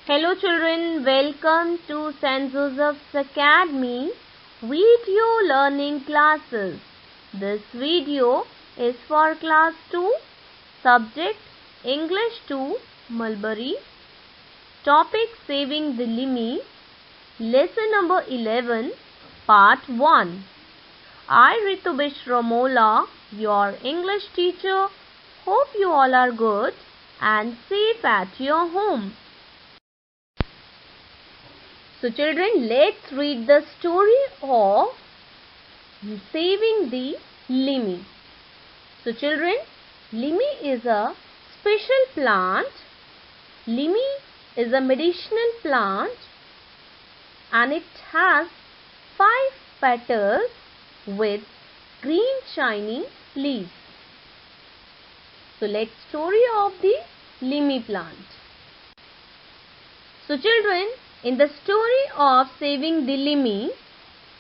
Hello children, welcome to St. Joseph's Academy video learning classes. This video is for class 2, subject English 2, Mulberry, topic Saving the Limmy, lesson number 11, part 1. I, Ritu Bishramola, your English teacher, hope you all are good and safe at your home. So children, let's read the story of Saving the Limmy. So children, limmy is a special plant. Limmy is a medicinal plant and it has 5 petals with green shiny leaves. So let's story of the limmy plant. So children, in the story of Saving the Limmy,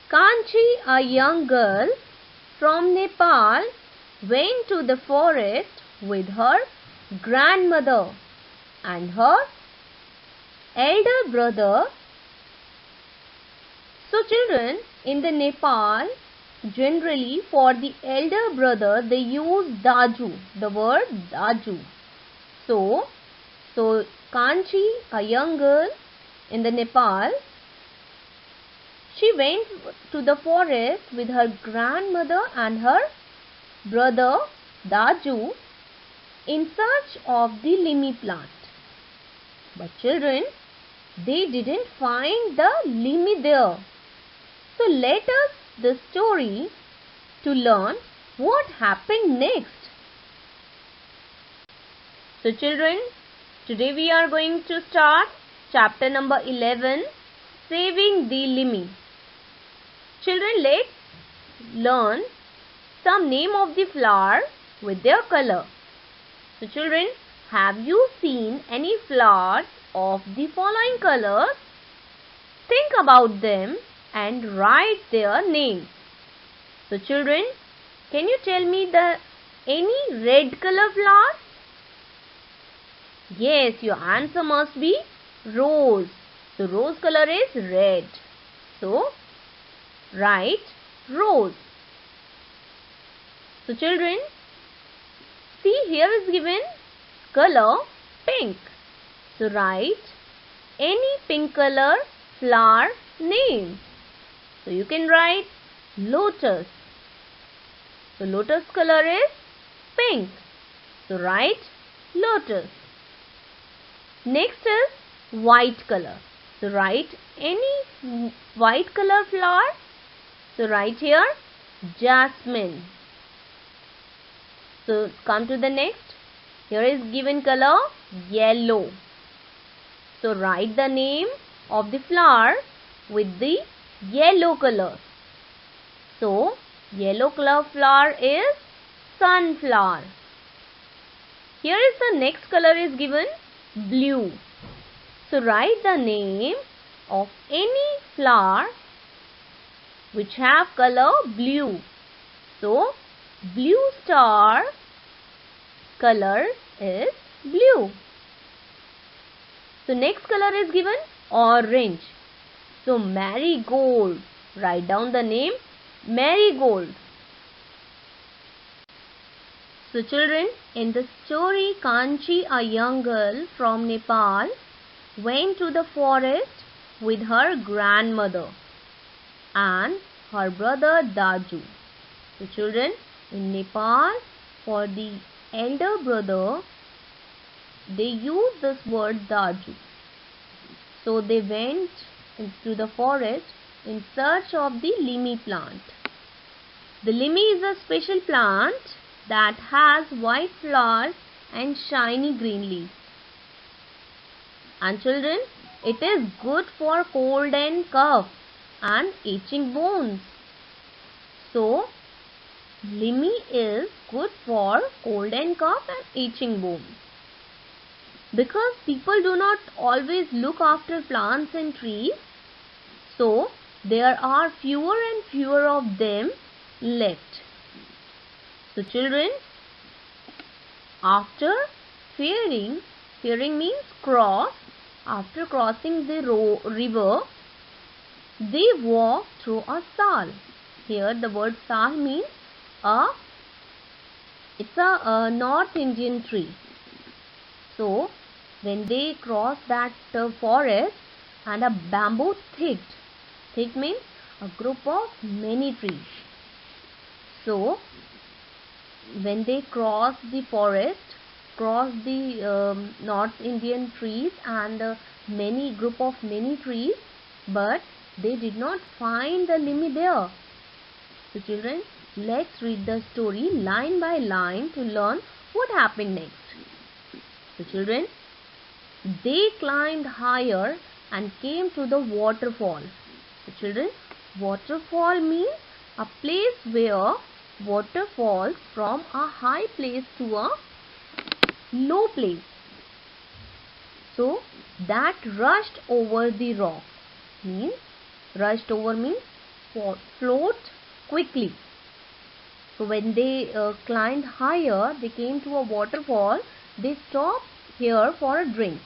Kanchi, a young girl from Nepal, went to the forest with her grandmother and her elder brother. So children, in the Nepal, generally for the elder brother they use Daju, the word Daju. So Kanchi, a young girl in the Nepal, she went to the forest with her grandmother and her brother Daju in search of the limmy plant. But children, they didn't find the limmy there. So let us the story to learn what happened next. So children, today we are going to start chapter number 11, Saving the Limmy. Children, let's learn some name of the flower with their color. So children, have you seen any flowers of the following colors? Think about them and write their names. So children, can you tell me any red color flower? Yes, your answer must be rose. So rose color is red. So write rose. So children, see here is given color pink. So write any pink color flower name. So you can write lotus. So lotus color is pink. So write lotus. Next is white color. So write any white color flower. So write here jasmine. So come to the next. Here is given color yellow. So write the name of the flower with the yellow color. So yellow color flower is sunflower. Here is the next color is given blue. So write the name of any flower which have color blue. So blue star color is blue. So next color is given orange. So marigold. Write down the name marigold. So children, in the story, Kanchi, a young girl from Nepal, went to the forest with her grandmother and her brother Daju. So children, in Nepal, for the elder brother, they use this word Daju. So they went into the forest in search of the limmy plant. The limmy is a special plant that has white flowers and shiny green leaves. And children, it is good for cold and cough and itching bones. So limmy is good for cold and cough and itching bones. Because people do not always look after plants and trees, so there are fewer and fewer of them left. So children, after fearing means cross, After crossing the river, they walked through a sal. Here the word sal means it's a North Indian tree. So when they crossed that forest, and a bamboo thick means a group of many trees. So when they crossed the forest, crossed the North Indian trees and many group of many trees, but they did not find the Limmi there. So children, let's read the story line by line to learn what happened next. So children, they climbed higher and came to the waterfall. So children, waterfall means a place where water falls from a high place to a low place. So that rushed over the rock means, rushed over means float quickly. So when they climbed higher, they came to a waterfall. They stopped here for a drink.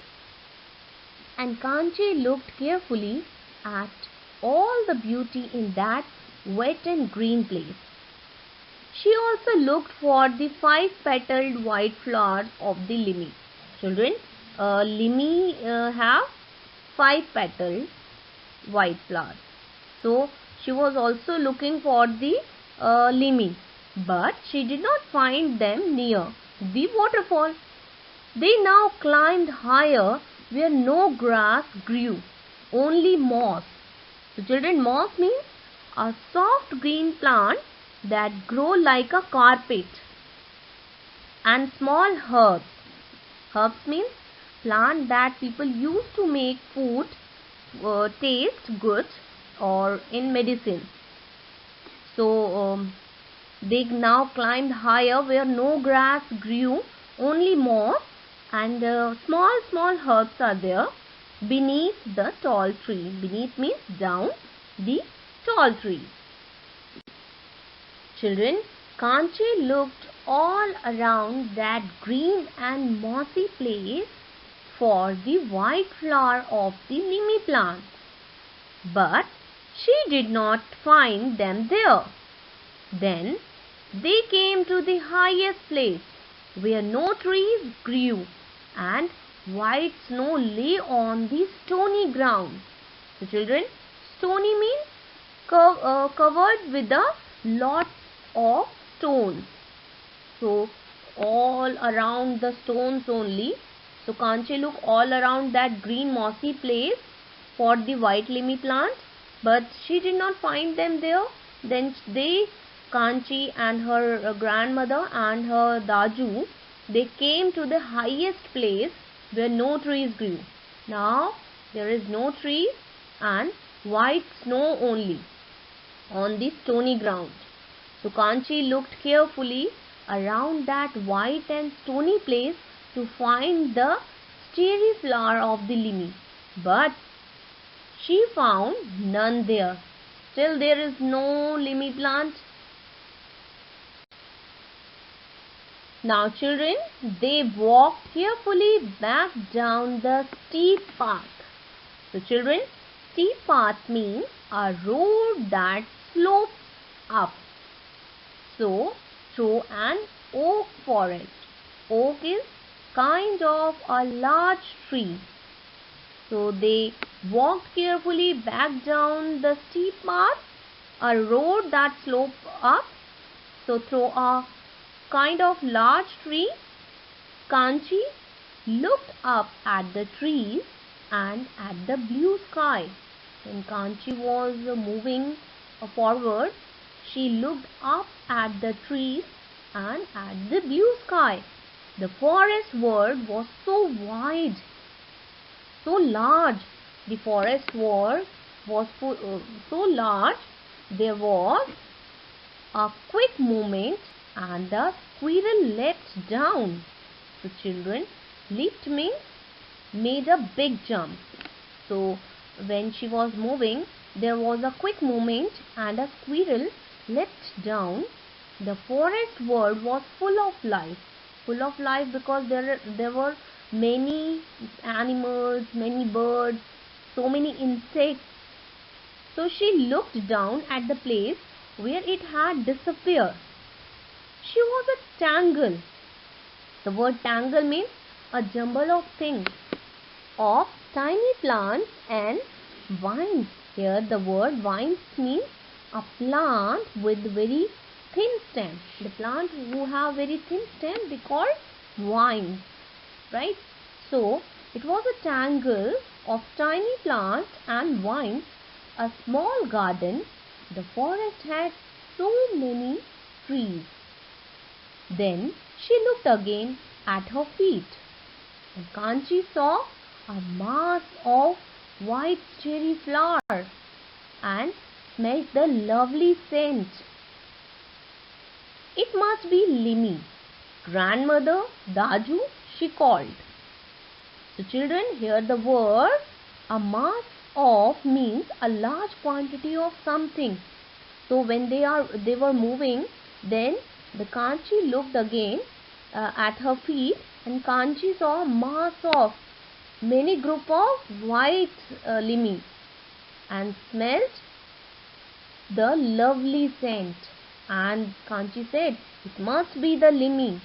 And Kanchi looked carefully at all the beauty in that wet and green place. She also looked for the 5-petaled white flowers of the Limmi. Children, Limmi have 5-petaled white flowers. So she was also looking for the Limmi, but she did not find them near the waterfall. They now climbed higher where no grass grew, only moss. So children, moss means a soft green plant that grow like a carpet, and small herbs. Herbs means plant that people use to make food taste good or in medicine. So they now climbed higher where no grass grew, only moss, and small herbs are there beneath the tall tree. Beneath means down the tall tree. Children, Kanchi looked all around that green and mossy place for the white flower of the Limmi plant, but she did not find them there. Then they came to the highest place where no trees grew and white snow lay on the stony ground. So children, stony means covered with a lot of stones. So all around the stones only. So Kanchi looked all around that green mossy place for the white Limmi plant, but she did not find them there. Then Kanchi and her grandmother and her Daju, they came to the highest place where no trees grew. Now there is no tree and white snow only on the stony ground. So Kanchi looked carefully around that white and stony place to find the starry flower of the Limmi, but she found none there. Still there is no Limmi plant. Now children, they walked carefully back down the steep path. So children, steep path means a road that slopes up. So through an oak forest. Oak is kind of a large tree. So they walked carefully back down the steep path, a road that sloped up. So through a kind of large tree, Kanchi looked up at the trees and at the blue sky. When Kanchi was moving forward, she looked up at the trees and at the blue sky. The forest world was so wide, so large. The forest world was so large, there was a quick movement and the squirrel leapt down. So children, leaped means made a big jump. So when she was moving, there was a quick movement and a squirrel leapt down. The forest world was full of life because there were many animals, many birds, so many insects. So she looked down at the place where it had disappeared. She was a tangle. The word tangle means a jumble of things, of tiny plants and vines. Here the word vines means a plant with very thin stem. The plant who have very thin stem, they call vines, right? So it was a tangle of tiny plants and vines, a small garden. The forest had so many trees. Then she looked again at her feet, and Kanchi saw a mass of white cherry flowers and smelled the lovely scent. It must be Limi. Grandmother, Daju, she called. So children, hear the word. A mass of means a large quantity of something. So when they were moving, then the Kanchi looked again at her feet, and Kanchi saw a mass of many group of white limi and smelled the lovely scent. And Kanchi said, it must be the limi.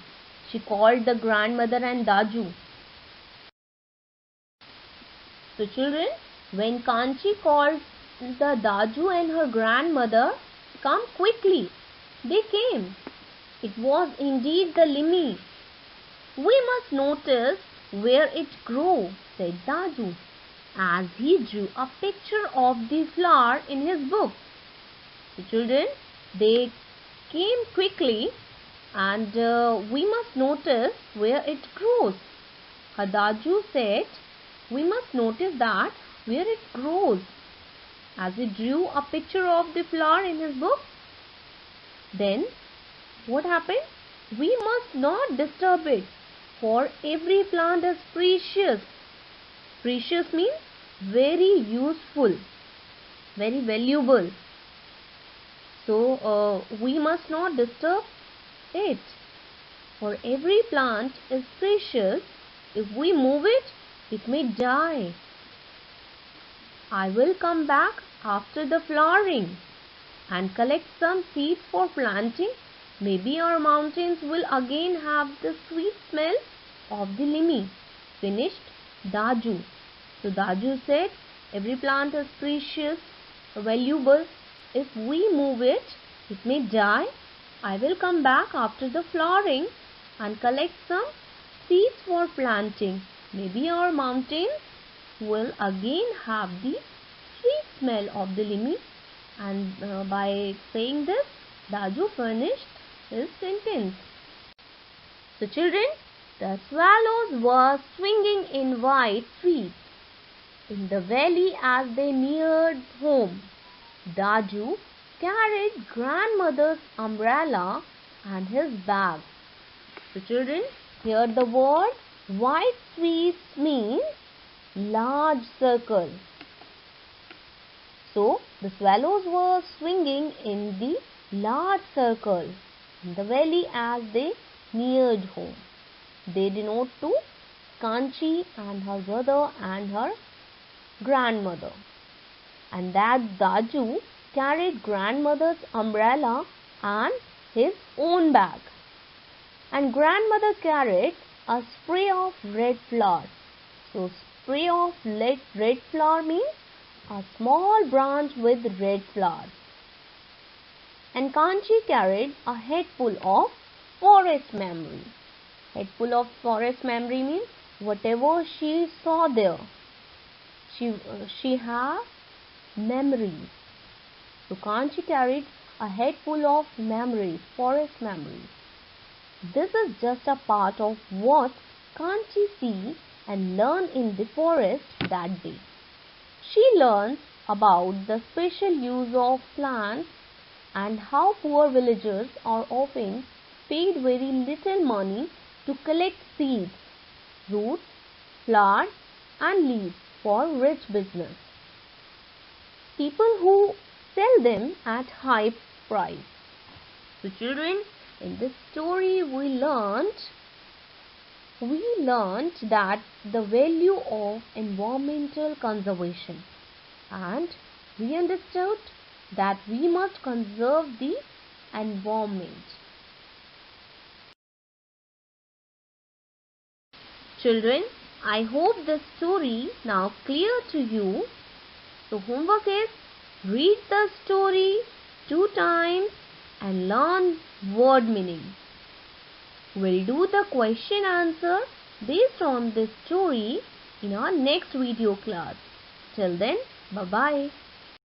She called the grandmother and Daju. So children, when Kanchi called the Daju and her grandmother, come quickly. They came. It was indeed the limi. We must notice where it grew, said Daju, as he drew a picture of the flower in his book. The children, they came quickly, and we must notice where it grows. Daju said, we must notice that where it grows, as he drew a picture of the flower in his book. Then what happened? We must not disturb it, for every plant is precious. Precious means very useful, very valuable. So we must not disturb it, for every plant is precious. If we move it, it may die. I will come back after the flowering and collect some seeds for planting. Maybe our mountains will again have the sweet smell of the limi. Finished Daju. So Daju said, every plant is precious, valuable. If we move it, it may die. I will come back after the flowering and collect some seeds for planting. Maybe our mountains will again have the sweet smell of the limi. And by saying this, Daju finished his sentence. So children, the swallows were swinging in white sweets in the valley as they neared home. Daju carried grandmother's umbrella and his bag. So children, here the word white sweets means large circle. So the swallows were swinging in the large circle in the valley as they neared home. They denote to Kanchi and her brother and her grandmother. And that Daju carried grandmother's umbrella and his own bag. And grandmother carried a spray of red flowers. So spray of red flower means a small branch with red flowers. And Kanchi carried a headful of forest memory. Headful of forest memory means whatever she saw there, she had memories. So Kanchi carried a headful of memories, forest memories. This is just a part of what Kanchi see and learn in the forest that day. She learns about the special use of plants and how poor villagers are often paid very little money to collect seeds, roots, flowers and leaves for rich business. People who sell them at high price. So children, in this story we learned we learned that the value of environmental conservation, and we understood that we must conserve the environment. Children, I hope this story now clear to you. So homework is read the story 2 times and learn word meaning. We'll do the question answer based on this story in our next video class. Till then, bye-bye.